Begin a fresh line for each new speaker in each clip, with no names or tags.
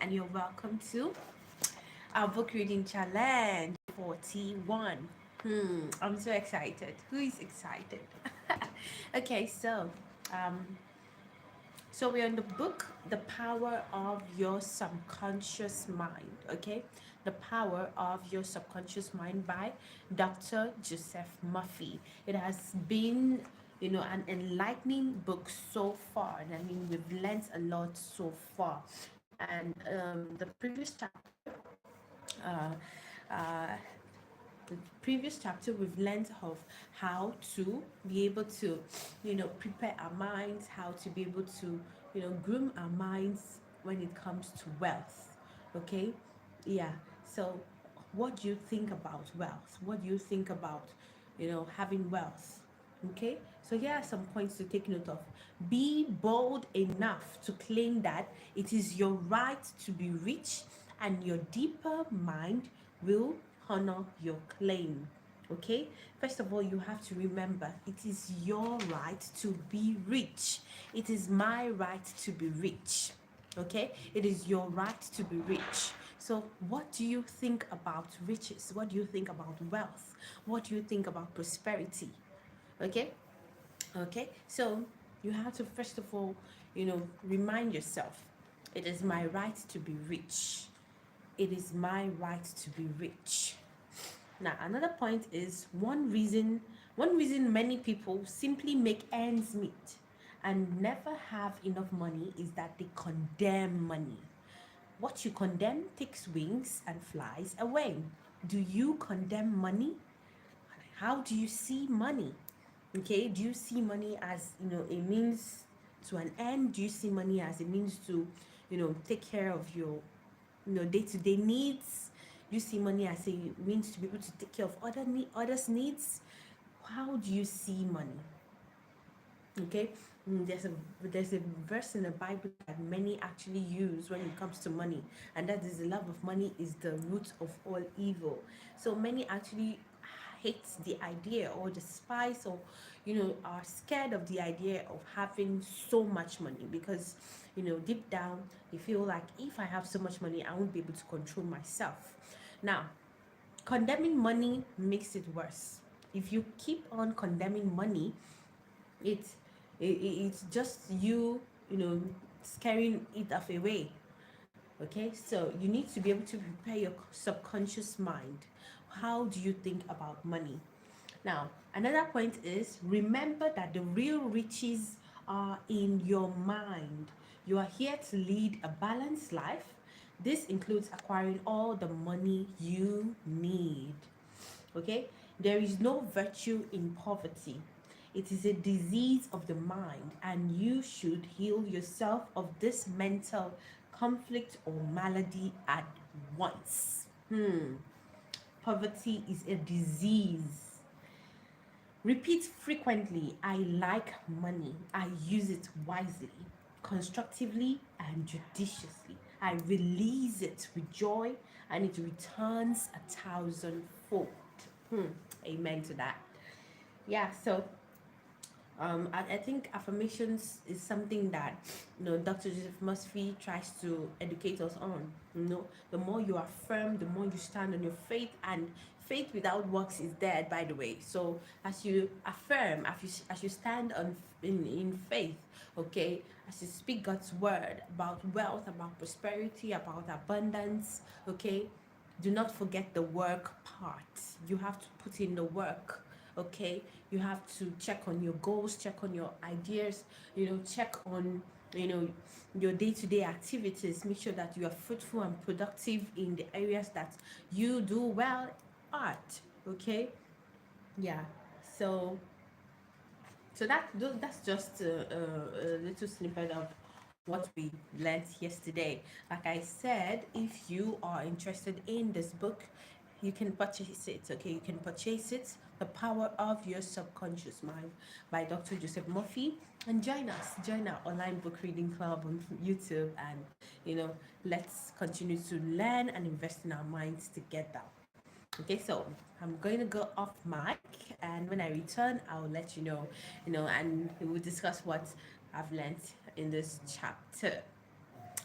and you're welcome to our book reading challenge 41. I'm so excited. Who is excited? Okay, um, so we're on the book The Power of Your Subconscious Mind. Okay, The Power of Your Subconscious Mind by Dr. Joseph Murphy. It has been, an enlightening book so far. And I mean, we've learned a lot so far. And the uh, uh, previous chapter we've learned of how to be able to prepare our minds, how to be able to groom our minds when it comes to wealth. Okay, yeah. So what do you think about wealth? What do you think about having wealth? Okay, so here are some points to take note of. Be bold enough to claim that it is your right to be rich, and your deeper mind will honor your claim. Okay, first of all, you have to remember it is your right to be rich. It is my right to be rich. Okay, it is your right to be rich. So what do you think about riches? What do you think about wealth? What do you think about prosperity? Okay, okay, so you have to first of all remind yourself it is my right to be rich. It is my right to be rich. Now another point is one reason many people simply make ends meet and never have enough money is that they condemn money. What you condemn takes wings and flies away. Do you condemn money? How do you see money? Okay, do you see money as a means to an end? Do you see money as a means to take care of your day-to-day needs? Do you see money as a means to be able to take care of others needs? How do you see money? Okay, there's a verse in the Bible that many actually use when it comes to money, and that is the love of money is the root of all evil. So many actually hate the idea or despise or are scared of the idea of having so much money because deep down they feel like if I have so much money I won't be able to control myself. Now, condemning money makes it worse. If you keep on condemning money, it's it's just scaring it off away. Okay, so you need to be able to prepare your subconscious mind. How do you think about money? Now another point is remember that the real riches are in your mind. You are here to lead a balanced life. This includes acquiring all the money you need. Okay, there is no virtue in poverty. It is a disease of the mind, and you should heal yourself of this mental conflict or malady at once. Poverty is a disease. Repeat frequently, I like money. I use it wisely, constructively, and judiciously. I release it with joy, and it returns 1,000-fold. Amen to that. Yeah, so I think affirmations is something that Dr. Joseph Murphy tries to educate us on. The more you affirm, the more you stand on your faith, and faith without works is dead, by the way. So as you affirm, as you stand on in faith, okay, as you speak God's word about wealth, about prosperity, about abundance, okay, do not forget the work part. You have to put in the work. Okay, you have to check on your goals, check on your ideas, check on your day-to-day activities. Make sure that you are fruitful and productive in the areas that you do well at. Okay, yeah. So that's just a little snippet of what we learned yesterday. Like I said, if you are interested in this book, you can purchase it. Okay, you can purchase it, The Power of Your Subconscious Mind by Dr. Joseph Murphy, and join our online book reading club on YouTube, and let's continue to learn and invest in our minds together. Okay, so I'm going to go off mic, and when I return, I'll let and we will discuss what I've learned in this chapter.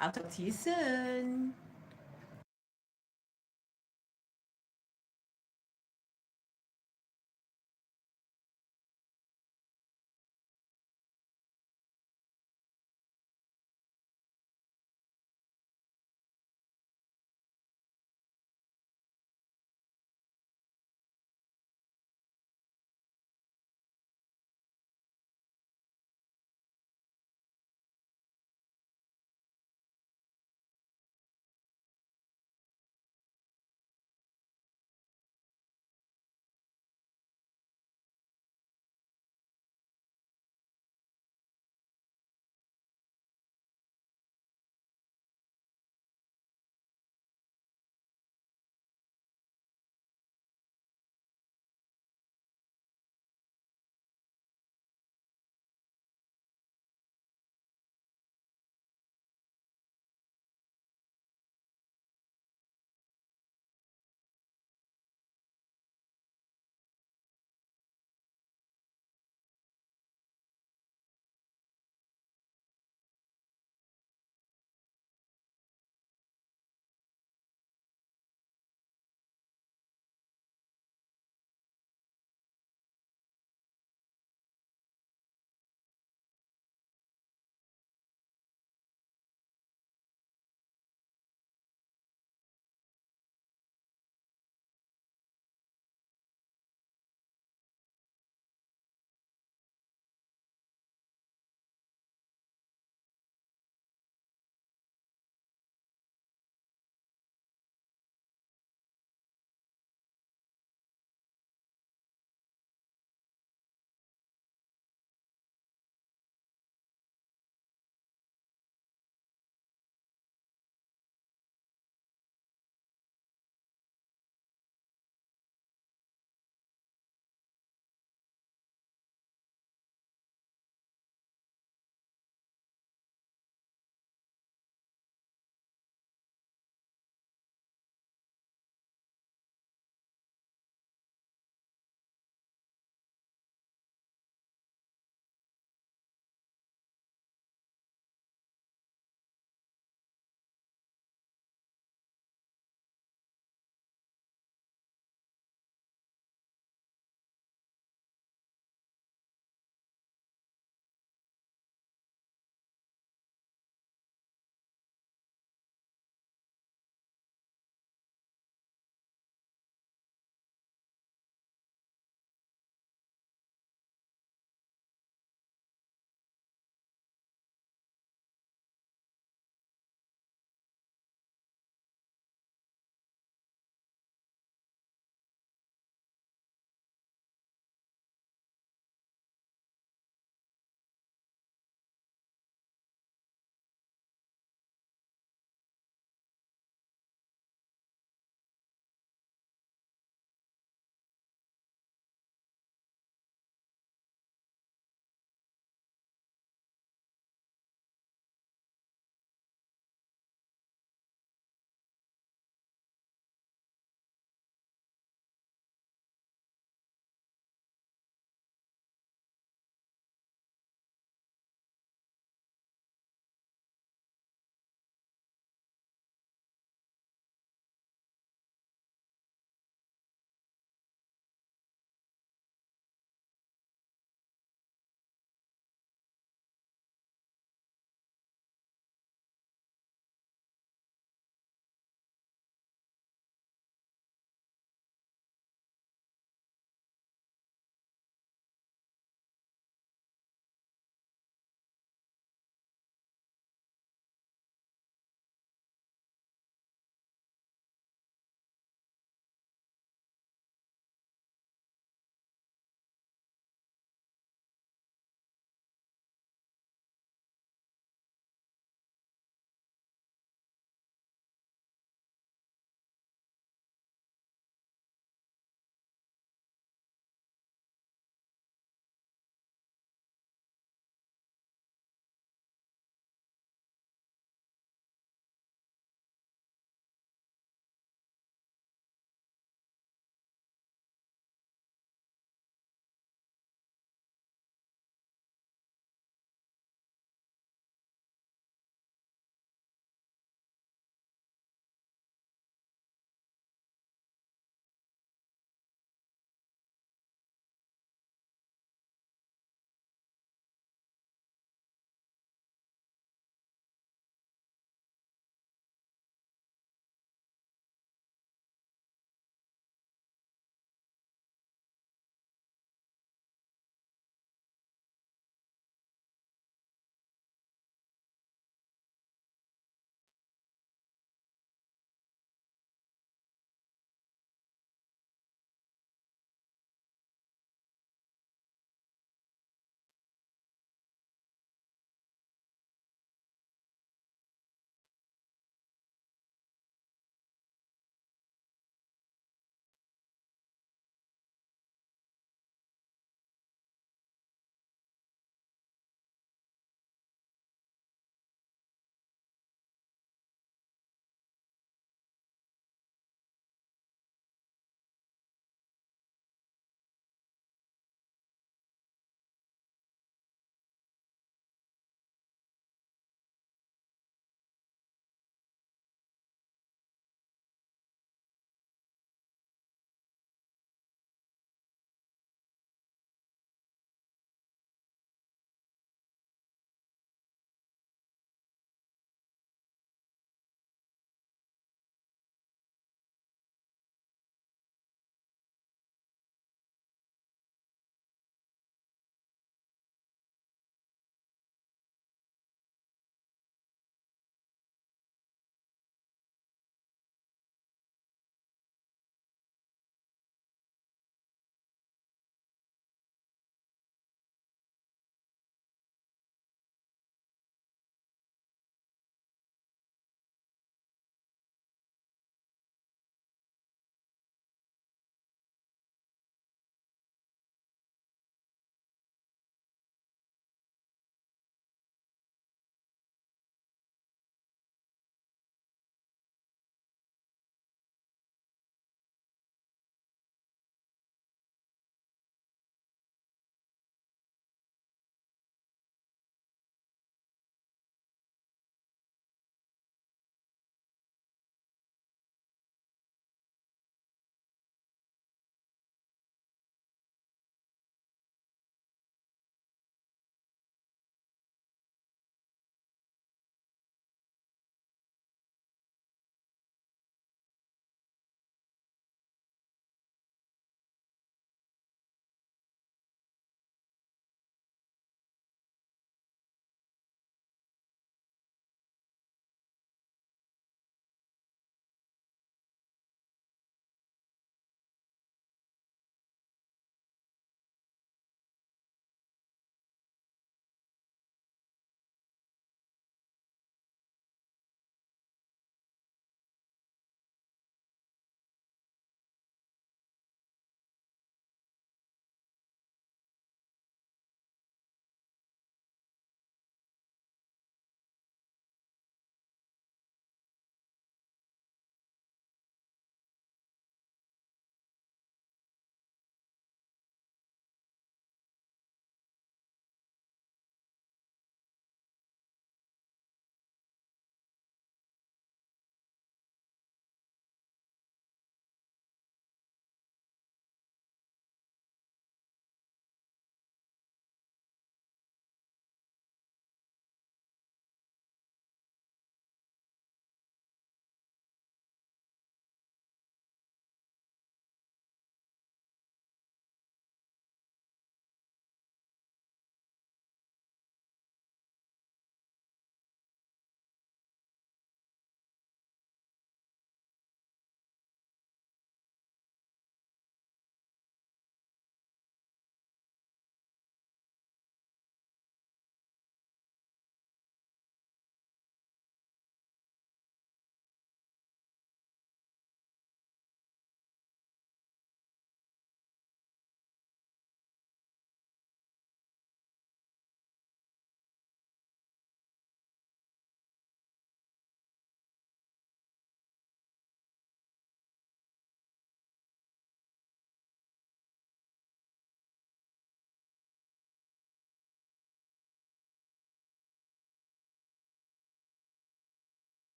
I'll talk to you soon.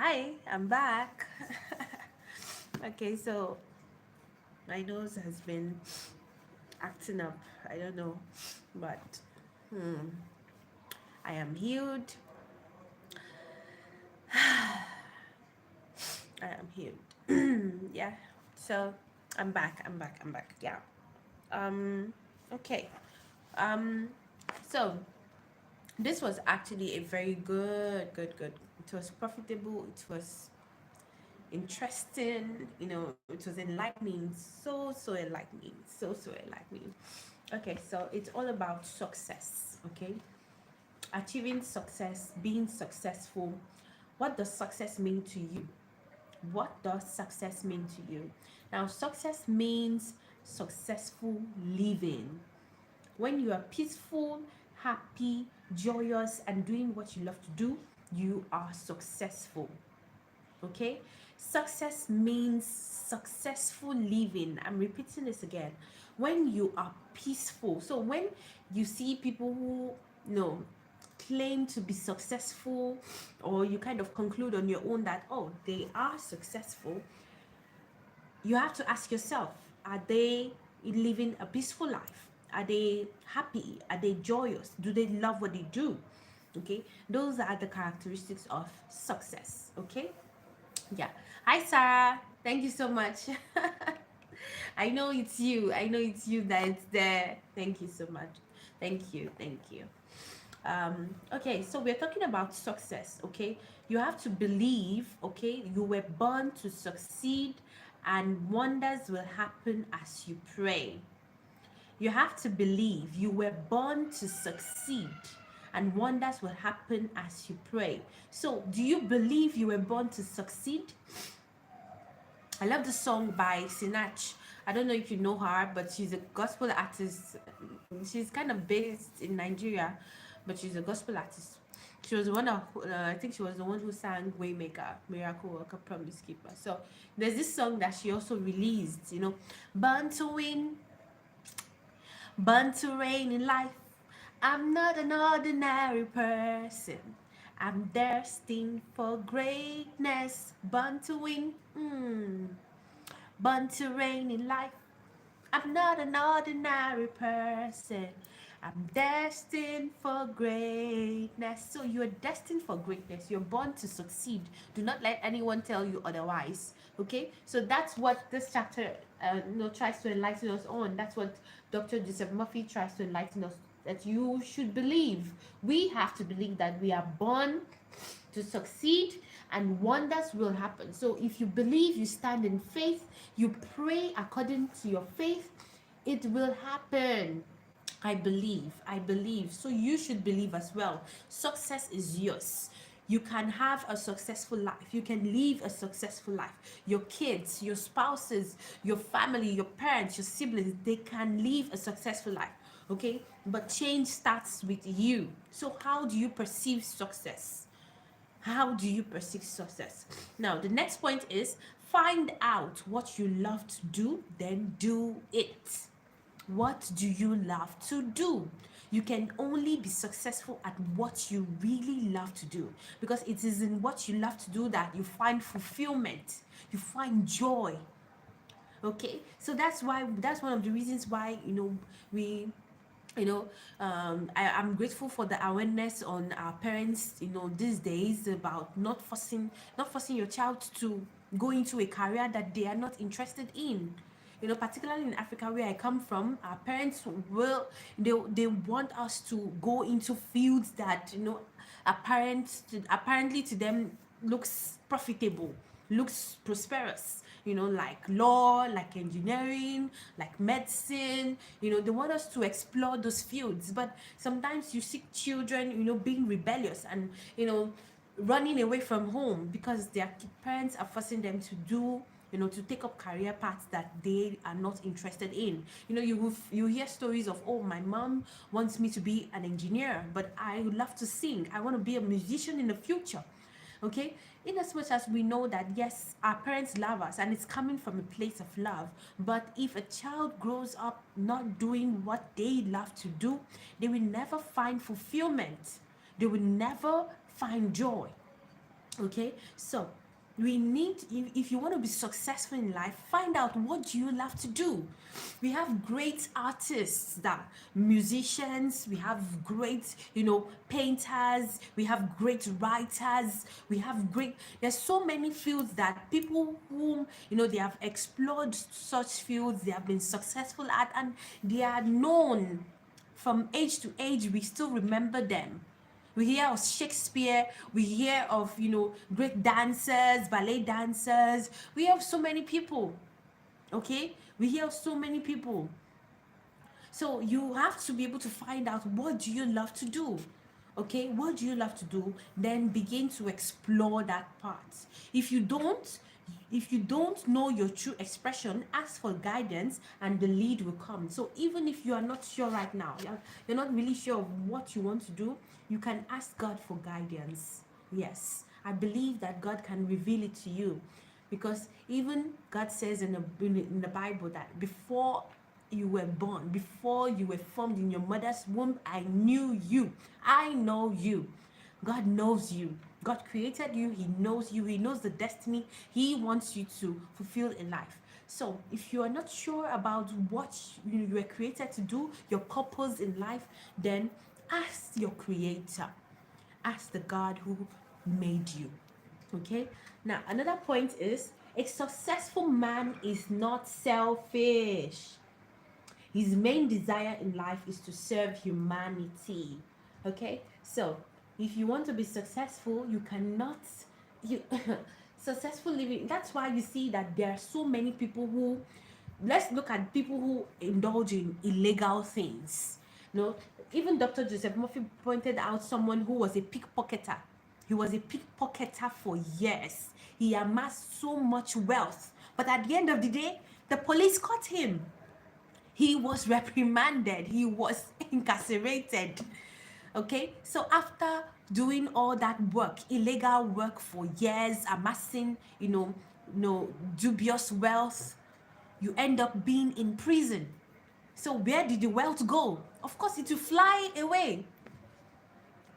Hi, I'm back. Okay, so my nose has been acting up. I don't know, but hmm, I am healed. I am healed. Yeah. So I'm back. I'm back. I'm back. Yeah. Okay. Um. So this was actually a very good. It was profitable. It was interesting. It was enlightening. So enlightening. So enlightening. Okay, so it's all about success. Okay, achieving success, being successful. What does success mean to you? What does success mean to you? Now, success means successful living. When you are peaceful, happy, joyous, and doing what you love to do, you are successful. Okay, success means successful living. I'm repeating this again. When you are peaceful, so when you see people who claim to be successful, or you kind of conclude on your own that, oh, they are successful, you have to ask yourself, are they living a peaceful life? Are they happy? Are they joyous? Do they love what they do? Okay, those are the characteristics of success. Okay. Yeah. Hi, Sarah. Thank you so much. I know it's you. I know it's you that's there. Thank you so much. Thank you. Thank you. Okay, so we're talking about success. Okay, you have to believe. Okay, you were born to succeed, and wonders will happen as you pray. You have to believe you were born to succeed, and wonders will happen as you pray. So, do you believe you were born to succeed? I love the song by Sinach. I don't know if you know her, but she's a gospel artist. She's kind of based in Nigeria, but she's a gospel artist. She was one of, I think she was the one who sang Waymaker, Miracle Worker, Promise Keeper. So there's this song that she also released, Born to Win, Born to Reign in Life. I'm not an ordinary person. I'm destined for greatness, born to win. Born to reign in life. I'm not an ordinary person. I'm destined for greatness. So you're destined for greatness. You're born to succeed. Do not let anyone tell you otherwise. Okay? So that's what this chapter tries to enlighten us on. That's what Dr. Joseph Murphy tries to enlighten us, that you should believe. We have to believe that we are born to succeed, and wonders will happen. So if you believe, you stand in faith, you pray according to your faith, it will happen. I believe. So you should believe as well. Success is yours. You can have a successful life. You can live a successful life. Your kids, your spouses, your family, your parents, your siblings, they can live a successful life. Okay? But change starts with you. So how do you perceive success? How do you perceive success? Now, the next point is find out what you love to do, then do it. What do you love to do? You can only be successful at what you really love to do, because it is in what you love to do that you find fulfillment, you find joy. Okay, so that's one of the reasons why we I'm grateful for the awareness on our parents these days about not forcing your child to go into a career that they are not interested in. Particularly in Africa, where I come from, our parents they want us to go into fields that apparently to them looks profitable, looks prosperous, like law, like engineering, like medicine. They want us to explore those fields, but sometimes you see children being rebellious and running away from home because their parents are forcing them to do to take up career paths that they are not interested in. You hear stories of, oh, my mom wants me to be an engineer, but I love to sing, I want to be a musician in the future. Okay, in as much as we know that yes, our parents love us and it's coming from a place of love, but if a child grows up not doing what they love to do, they will never find fulfillment, they will never find joy. Okay, so we need, if you want to be successful in life, find out what do you love to do. We have great artists, that musicians, we have great, painters, we have great writers, we have great, there's so many fields that people whom, they have explored such fields, they have been successful at, and they are known from age to age. We still remember them. We hear of Shakespeare, we hear of, great dancers, ballet dancers. We have so many people, okay? We hear of so many people. So you have to be able to find out, what do you love to do? Okay, what do you love to do? Then begin to explore that part. If you don't, if you don't know your true expression, ask for guidance and the lead will come. So even if you are not sure right now, you're not really sure of what you want to do, you can ask God for guidance. Yes, I believe that God can reveal it to you, because even God says in the Bible that before you were born, before you were formed in your mother's womb, I knew you. I know you. God knows you. God created you. He knows you. He knows the destiny He wants you to fulfill in life. So if you are not sure about what you were created to do, your purpose in life, then ask your creator. Ask the God who made you. Okay, now another point is, a successful man is not selfish. His main desire in life is to serve humanity. Okay, so if you want to be successful, you cannot, you successful living. That's why you see that there are so many people who, let's look at people who indulge in illegal things. Even Dr. Joseph Murphy pointed out someone who was a pickpocketer. He was a pickpocketer for years. He amassed so much wealth, but at the end of the day, the police caught him. He was reprimanded, he was incarcerated. Okay, so after doing all that work, illegal work for years, amassing, dubious wealth, you end up being in prison. So where did the wealth go? Of course, it will fly away.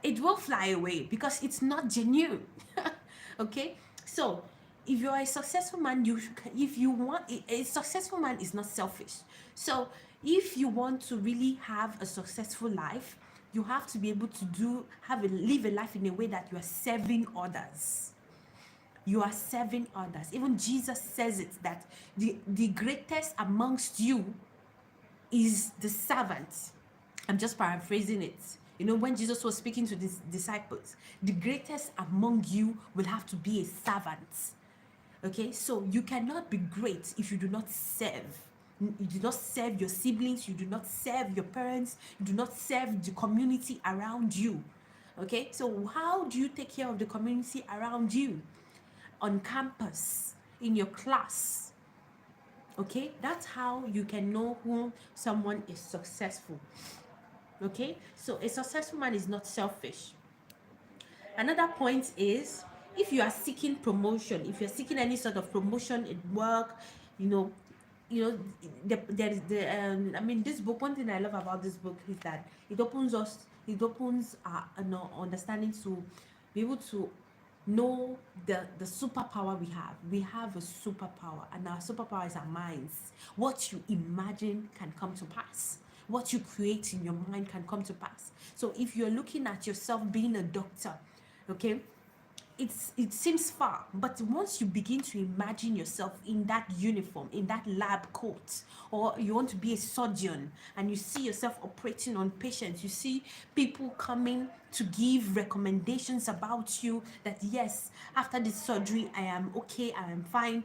It will fly away because it's not genuine. Okay, so if you're a successful man, if you want, a successful man is not selfish. So if you want to really have a successful life, you have to be able to live a life in a way that you are serving others. You are serving others. Even Jesus says it, that the greatest amongst you is the servant. I'm just paraphrasing it. When Jesus was speaking to his disciples, the greatest among you will have to be a servant. Okay, so you cannot be great if you do not serve. You do not serve your siblings, you do not serve your parents, you do not serve the community around you. Okay, so how do you take care of the community around you? On campus, in your class. Okay, that's how you can know who someone is successful. Okay, so a successful man is not selfish. Another point is, if you are seeking promotion, if you're seeking any sort of promotion in work, there is this book, one thing I love about this book is that it opens our understanding to be able to know the superpower we have. We have a superpower, and our superpower is our minds. What you imagine can come to pass. What you create in your mind can come to pass. So if you're looking at yourself being a doctor, okay, it seems far, but once you begin to imagine yourself in that uniform, in that lab coat, or you want to be a surgeon and you see yourself operating on patients, you see people coming to give recommendations about you, that yes, after this surgery I am okay, I am fine,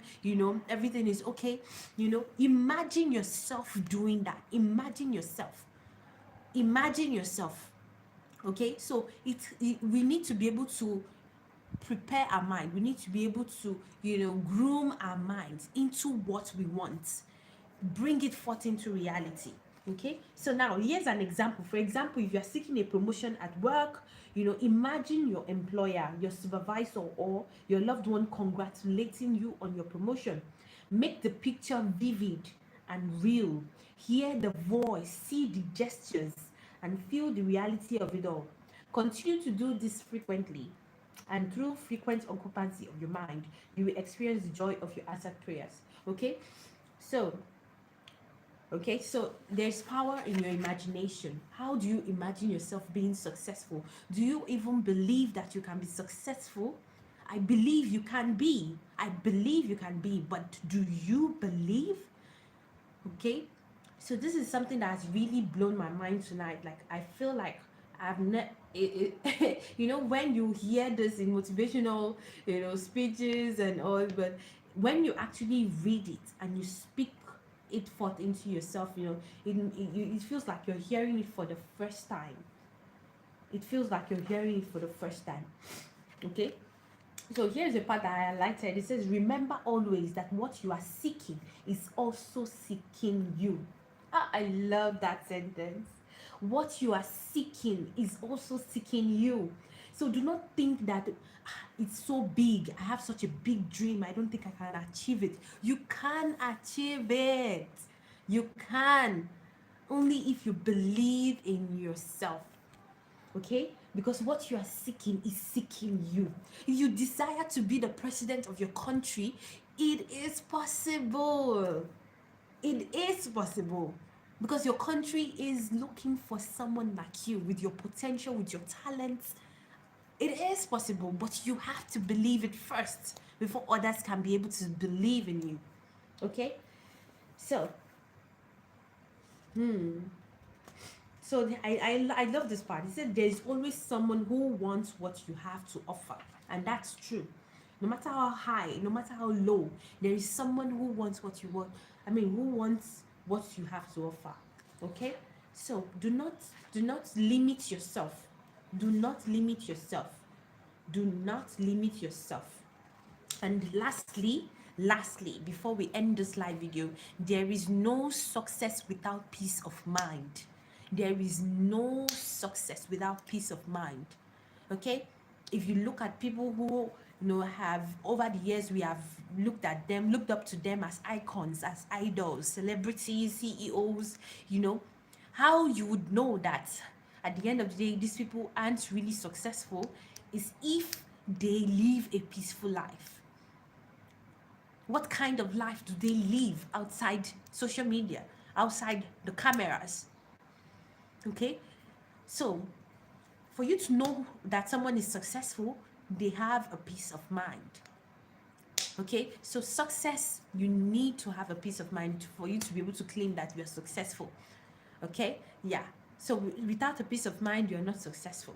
everything is okay. Imagine yourself doing that. Imagine yourself. Okay, so we need to be able to prepare our mind. We need to be able to groom our minds into what we want, bring it forth into reality. Okay, so now here's an example. For example, if you're seeking a promotion at work, imagine your employer, your supervisor, or your loved one congratulating you on your promotion. Make the picture vivid and real. Hear the voice, see the gestures, and feel the reality of it all. Continue to do this frequently. And through frequent occupancy of your mind, you will experience the joy of your answered prayers. Okay, so there's power in your imagination. How do you imagine yourself being successful? Do you even believe that you can be successful? I believe you can be. I believe you can be, but do you believe? Okay, so this is something that has really blown my mind tonight. Like, I feel like I've never when you hear this in motivational speeches and all, but when you actually read it and you speak it forth into yourself, it feels like you're hearing it for the first time. It feels like you're hearing it for the first time. Okay, so here's the part that I highlighted. It says, remember always that what you are seeking is also seeking you. I love that sentence. What you are seeking is also seeking you. So do not think that it's so big. I have such a big dream. I don't think I can achieve it. You can achieve it. You can. Only if you believe in yourself. Okay, because what you are seeking is seeking you. If you desire to be the president of your country, it is possible. It is possible, because your country is looking for someone like you, with your potential, with your talents. It is possible, but you have to believe it first before others can be able to believe in you. Okay, so So I love this part. He said there is always someone who wants what you have to offer. And that's true. No matter how high, no matter how low, there is someone who wants what you want. Who wants what you have to offer. Okay? So do not limit yourself. Do not limit yourself. Do not limit yourself. And lastly, before we end this live video, there is no success without peace of mind. There is no success without peace of mind. Okay, if you look at people who have, over the years, we have looked up to them as icons, as idols, celebrities, CEOs, how you would know that at the end of the day these people aren't really successful is if they live a peaceful life. What kind of life do they live outside social media, outside the cameras? Okay, so for you to know that someone is successful, they have a peace of mind. Okay, so success, you need to have a peace of mind for you to be able to claim that you're successful. Okay, yeah, so without a peace of mind, you're not successful.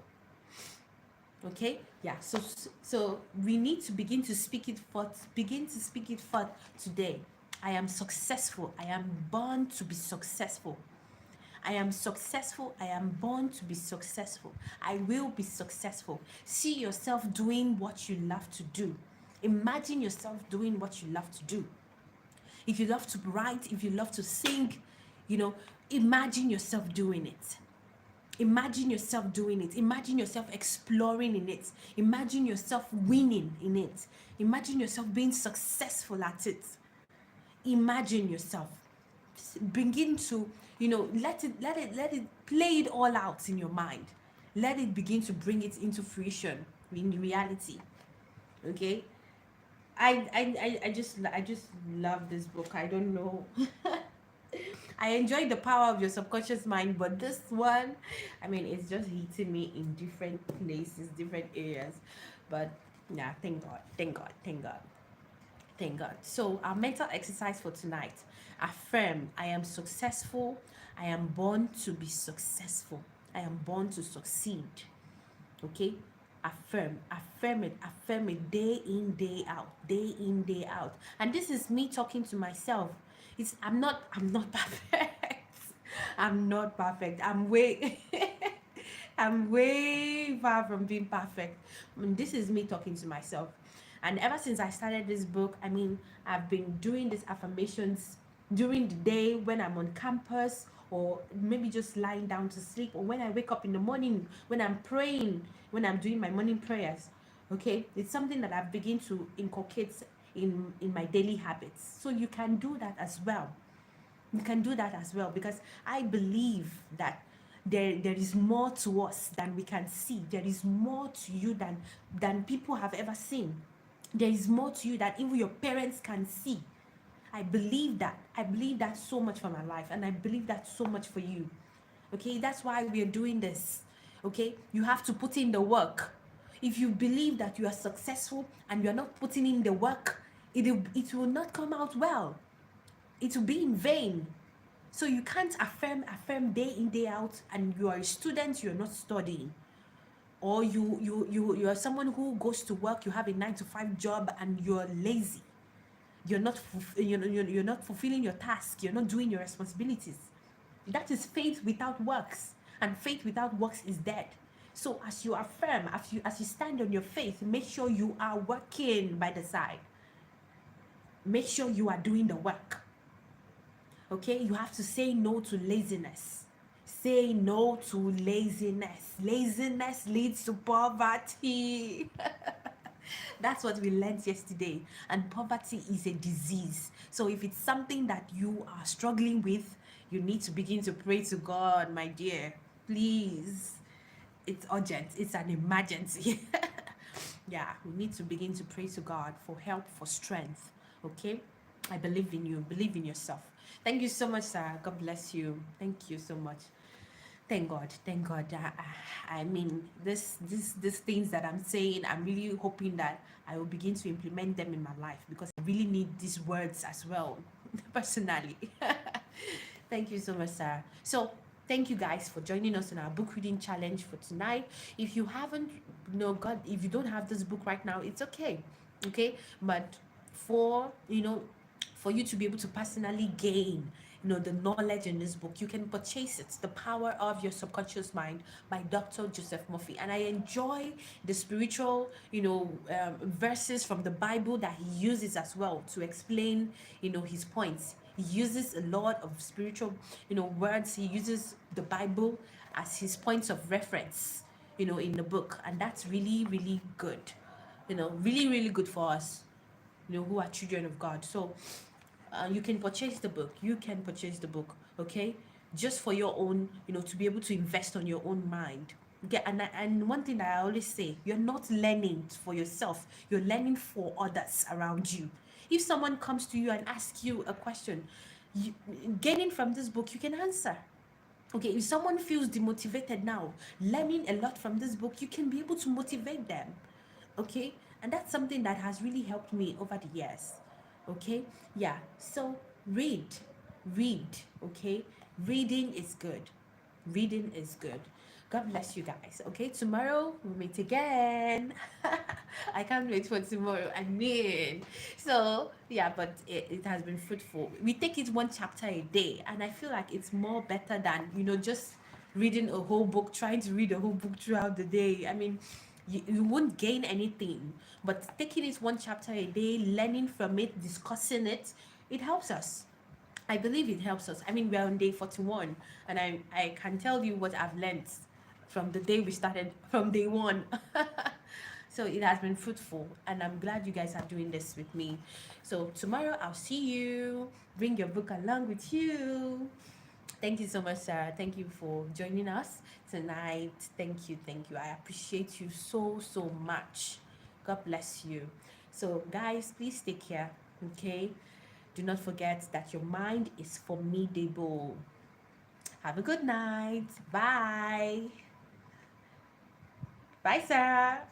Okay, yeah, so we need to begin to speak it forth today. I am successful. I am born to be successful. I am successful. I am born to be successful. I will be successful. See yourself doing what you love to do. Imagine yourself doing what you love to do. If you love to write, if you love to sing, imagine yourself doing it. Imagine yourself doing it. Imagine yourself exploring in it. Imagine yourself winning in it. Imagine yourself being successful at it. Imagine yourself. Begin to, let it play it all out in your mind. Let it begin to bring it into fruition in reality. Okay? I just love this book. I don't know. I enjoy the power of your subconscious mind, but this one, it's just hitting me in different places, different areas. But yeah, thank God. So our mental exercise for tonight: affirm, I am successful. I am born to be successful. I am born to succeed. Okay, affirm it day in, day out. And this is me talking to myself. I'm not perfect. I'm not perfect. I'm way I'm way far from being perfect. This is me talking to myself. And ever since I started this book, I've been doing these affirmations during the day when I'm on campus, or maybe just lying down to sleep, or when I wake up in the morning, when I'm praying, when I'm doing my morning prayers. Okay, it's something that I've begun to inculcate in my daily habits. So you can do that as well. You can do that as well, because I believe that there is more to us than we can see. There is more to you than people have ever seen. There is more to you that even your parents can see. I believe that. I believe that so much for my life, and I believe that so much for you. Okay, that's why we are doing this. Okay, you have to put in the work. If you believe that you are successful and you are not putting in the work, it will not come out well. It will be in vain. So you can't affirm day in day out, and you are a student, you're not studying, or you are someone who goes to work, you have a 9 to 5 job and you're lazy. You're not fulfilling your task, you're not doing your responsibilities. That is faith without works, and faith without works is dead. So as you affirm, as you stand on your faith, make sure you are working by the side. Make sure you are doing the work. Okay, you have to say no to laziness. Say no to laziness. Laziness leads to poverty. That's what we learned yesterday. And poverty is a disease. So if it's something that you are struggling with, you need to begin to pray to God, my dear. Please. It's urgent. It's an emergency. Yeah, we need to begin to pray to God for help, for strength. Okay? I believe in you. Believe in yourself. Thank you so much, Sarah. God bless you. Thank you so much. Thank God. Thank God. I mean, these things that I'm saying, I'm really hoping that I will begin to implement them in my life, because I really need these words as well, personally. Thank you so much, Sarah. So thank you guys for joining us in our book reading challenge for tonight. If you haven't, if you don't have this book right now, it's okay. Okay, but for for you to be able to personally gain the knowledge in this book, you can purchase it, The Power of Your Subconscious Mind by Dr. Joseph Murphy. And I enjoy the spiritual verses from the Bible that he uses as well to explain his points. He uses a lot of spiritual words. He uses the Bible as his points of reference in the book, and that's really, really good. Really, really good for us who are children of God. So you can purchase the book. Okay, just for your own, to be able to invest on your own mind. Okay, and one thing that I always say, you're not learning for yourself, you're learning for others around you. If someone comes to you and asks you a question, gaining from this book, you can answer. Okay, if someone feels demotivated now, learning a lot from this book, you can be able to motivate them. Okay, and that's something that has really helped me over the years. Okay, yeah, so read. Okay, reading is good. God bless you guys. Okay, tomorrow we'll meet again. I can't wait for tomorrow. So yeah, but it has been fruitful. We take it one chapter a day, and I feel like it's more better than just reading a whole book, trying to read a whole book throughout the day. I mean, you won't gain anything, but taking it one chapter a day, learning from it, discussing it, it helps us. I believe it helps us. I mean, we're on day 41, and I can tell you what I've learned from the day we started, from day one. So it has been fruitful, and I'm glad you guys are doing this with me. So tomorrow I'll see you. Bring your book along with you. Thank you so much, Sarah. Thank you for joining us tonight. Thank you. I appreciate you so much. God bless you. So guys, please take care. Okay, do not forget that your mind is formidable. Have a good night. Bye, Sarah.